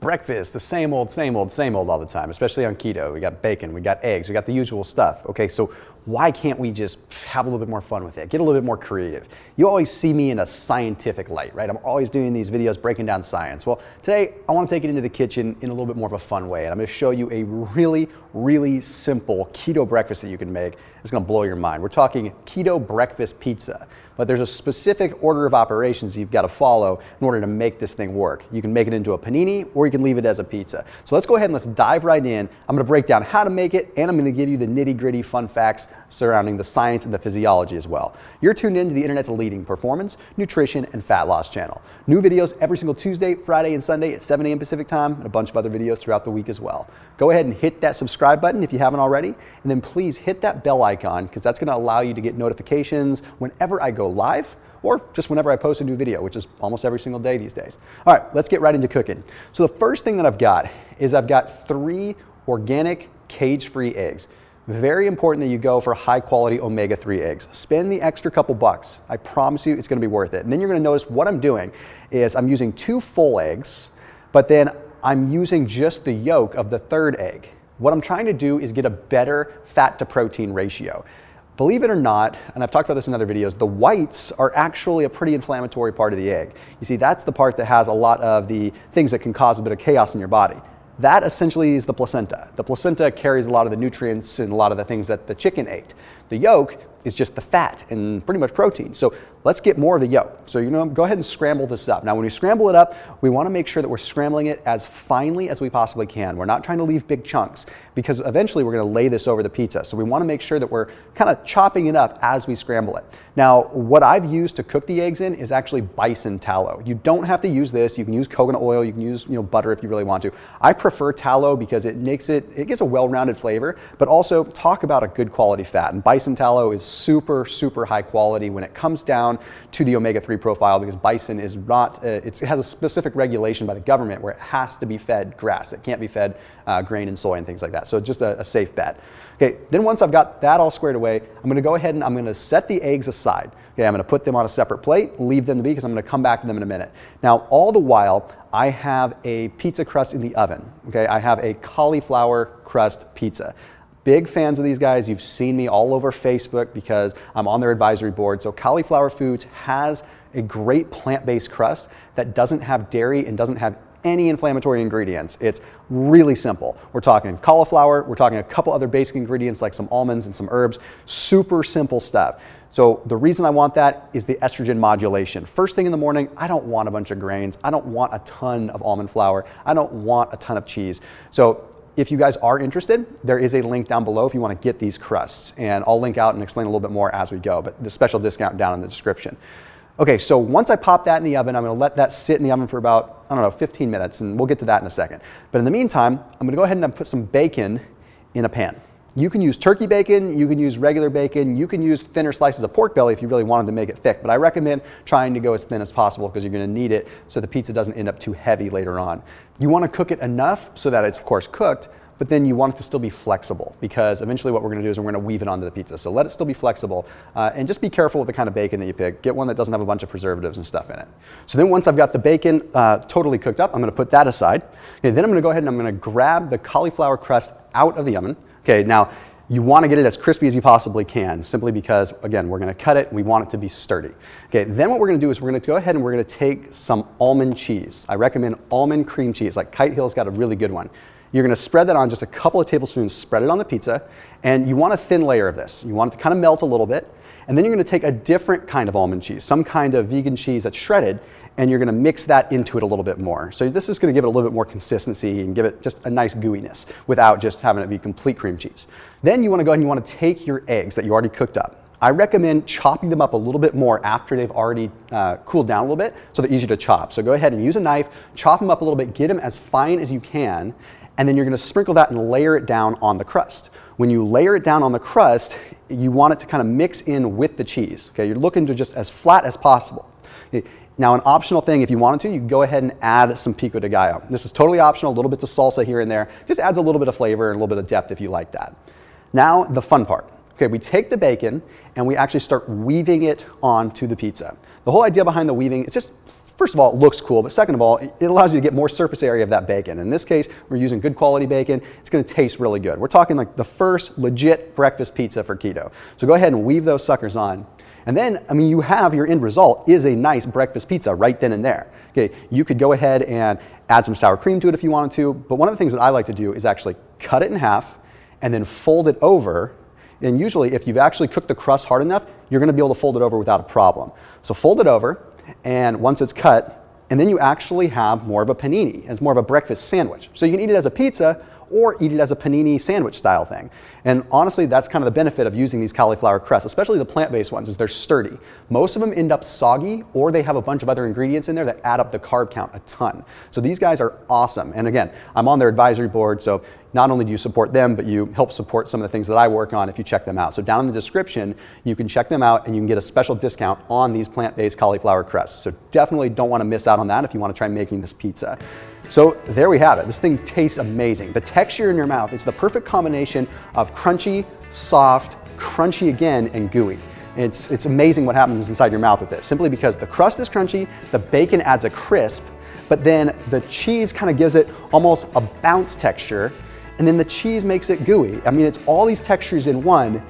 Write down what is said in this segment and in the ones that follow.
breakfast, the same old, same old, same old all the time, especially on keto. We got bacon, we got eggs, we got the usual stuff. Okay, so why can't we just have a little bit more fun with it? Get a little bit more creative. You always see me in a scientific light, right? I'm always doing these videos breaking down science. Well, today I want to take it into the kitchen in a little bit more of a fun way. And I'm going to show you a really simple keto breakfast that you can make. It's going to blow your mind. We're talking keto breakfast pizza. But there's a specific order of operations you've got to follow in order to make this thing work. You can make it into a panini or you can leave it as a pizza. So let's go ahead and let's dive right in. I'm going to break down how to make it and I'm going to give you the nitty-gritty fun facts surrounding the science and the physiology as well. You're tuned in to the internet's leading performance, nutrition, and fat loss channel. New videos every single Tuesday, Friday, and Sunday at 7 a.m. Pacific time, and a bunch of other videos throughout the week as well. Go ahead and hit that subscribe button if you haven't already, and then please hit that bell icon because that's going to allow you to get notifications whenever I go live or just whenever I post a new video, which is almost every single day these days. All right, let's get right into cooking. So the first thing that I've got is I've got 3 organic cage-free eggs. Very important that you go for high quality omega-3 eggs. Spend the extra couple bucks. I promise you it's going to be worth it. And then you're going to notice what I'm doing is I'm using 2 full eggs, but then I'm using just the yolk of the 3rd egg. What I'm trying to do is get a better fat to protein ratio. Believe it or not, and I've talked about this in other videos, the whites are actually a pretty inflammatory part of the egg. You see, that's the part that has a lot of the things that can cause a bit of chaos in your body. That essentially is the placenta. The placenta carries a lot of the nutrients and a lot of the things that the chicken ate. The yolk is just the fat and pretty much protein. So let's get more of the yolk. So go ahead and scramble this up. Now when we scramble it up, we want to make sure that we're scrambling it as finely as we possibly can. We're not trying to leave big chunks because eventually we're going to lay this over the pizza. So we want to make sure that we're kind of chopping it up as we scramble it. Now what I've used to cook the eggs in is actually Bison Tallow. You don't have to use this. You can use coconut oil. You can use butter if you really want to. I prefer tallow because it gives a well-rounded flavor, but also talk about a good quality fat. And Bison Tallow is super high quality when it comes down to the omega-3 profile because bison is not, it has a specific regulation by the government where it has to be fed grass. It can't be fed grain and soy and things like that. So just a safe bet. Okay, then once I've got that all squared away, I'm going to go ahead and I'm going to set the eggs aside. Okay, I'm going to put them on a separate plate, leave them to be because I'm going to come back to them in a minute. Now, all the while, I have a pizza crust in the oven. Okay, I have a cauliflower crust pizza. Big fans of these guys. You've seen me all over Facebook because I'm on their advisory board. So Cauliflower Foods has a great plant-based crust that doesn't have dairy and doesn't have any inflammatory ingredients. It's really simple. We're talking cauliflower, we're talking a couple other basic ingredients like some almonds and some herbs, super simple stuff. So the reason I want that is the estrogen modulation. First thing in the morning, I don't want a bunch of grains. I don't want a ton of almond flour. I don't want a ton of cheese. So if you guys are interested, there is a link down below if you want to get these crusts. And I'll link out and explain a little bit more as we go, but the special discount down in the description. Okay, so once I pop that in the oven, I'm going to let that sit in the oven for about, 15 minutes, and we'll get to that in a second. But in the meantime, I'm going to go ahead and put some bacon in a pan. You can use turkey bacon, you can use regular bacon, you can use thinner slices of pork belly if you really wanted to make it thick, but I recommend trying to go as thin as possible because you're going to need it so the pizza doesn't end up too heavy later on. You want to cook it enough so that it's of course cooked, but then you want it to still be flexible because eventually what we're going to do is we're going to weave it onto the pizza. So let it still be flexible and just be careful with the kind of bacon that you pick. Get one that doesn't have a bunch of preservatives and stuff in it. So then once I've got the bacon totally cooked up, I'm going to put that aside. Okay, then I'm going to go ahead and I'm going to grab the cauliflower crust out of the oven. Okay, now you want to get it as crispy as you possibly can simply because, again, we're going to cut it. We want it to be sturdy. Okay, then what we're going to do is we're going to go ahead and we're going to take some almond cheese. I recommend almond cream cheese. Like Kite Hill's got a really good one. You're going to spread that on just a couple of tablespoons, spread it on the pizza, and you want a thin layer of this. You want it to kind of melt a little bit, and then you're going to take a different kind of almond cheese, some kind of vegan cheese that's shredded, and you're going to mix that into it a little bit more. So this is going to give it a little bit more consistency and give it just a nice gooiness without just having it be complete cream cheese. Then you want to go ahead and you want to take your eggs that you already cooked up. I recommend chopping them up a little bit more after they've already cooled down a little bit so they're easy to chop. So go ahead and use a knife, chop them up a little bit, get them as fine as you can, and then you're going to sprinkle that and layer it down on the crust. When you layer it down on the crust, you want it to kind of mix in with the cheese. Okay, you're looking to just as flat as possible. Okay. Now, an optional thing, if you wanted to, you can go ahead and add some pico de gallo. This is totally optional, a little bit of salsa here and there. Just adds a little bit of flavor and a little bit of depth if you like that. Now, the fun part. Okay, we take the bacon and we actually start weaving it onto the pizza. The whole idea behind the weaving is just first of all, it looks cool, but second of all, it allows you to get more surface area of that bacon. In this case, we're using good quality bacon. It's gonna taste really good. We're talking like the first legit breakfast pizza for keto. So go ahead and weave those suckers on. And then, I mean, you have your end result is a nice breakfast pizza right then and there. Okay, you could go ahead and add some sour cream to it if you wanted to, but one of the things that I like to do is actually cut it in half and then fold it over. And usually if you've actually cooked the crust hard enough, you're gonna be able to fold it over without a problem. So fold it over, and once it's cut, and then you actually have more of a panini. It's more of a breakfast sandwich. So you can eat it as a pizza or eat it as a panini sandwich style thing. And honestly, that's kind of the benefit of using these cauliflower crusts, especially the plant-based ones, is they're sturdy. Most of them end up soggy, or they have a bunch of other ingredients in there that add up the carb count a ton. So these guys are awesome. And again, I'm on their advisory board, so not only do you support them, but you help support some of the things that I work on if you check them out. So down in the description, you can check them out and you can get a special discount on these plant-based cauliflower crusts. So definitely don't want to miss out on that if you want to try making this pizza. So there we have it. This thing tastes amazing. The texture in your mouth is the perfect combination of crunchy, soft, crunchy again, and gooey. It's amazing what happens inside your mouth with this, simply because the crust is crunchy, the bacon adds a crisp, but then the cheese kind of gives it almost a bounce texture, and then the cheese makes it gooey. I mean, it's all these textures in one,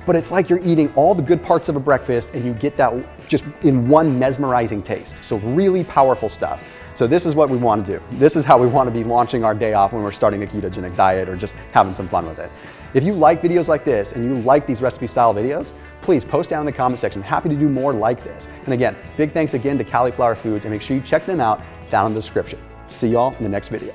but it's like you're eating all the good parts of a breakfast and you get that just in one mesmerizing taste. So really powerful stuff. So this is what we want to do. This is how we want to be launching our day off when we're starting a ketogenic diet or just having some fun with it. If you like videos like this and you like these recipe style videos, please post down in the comment section. I'm happy to do more like this. And again, big thanks again to Cauliflower Foods, and make sure you check them out down in the description. See y'all in the next video.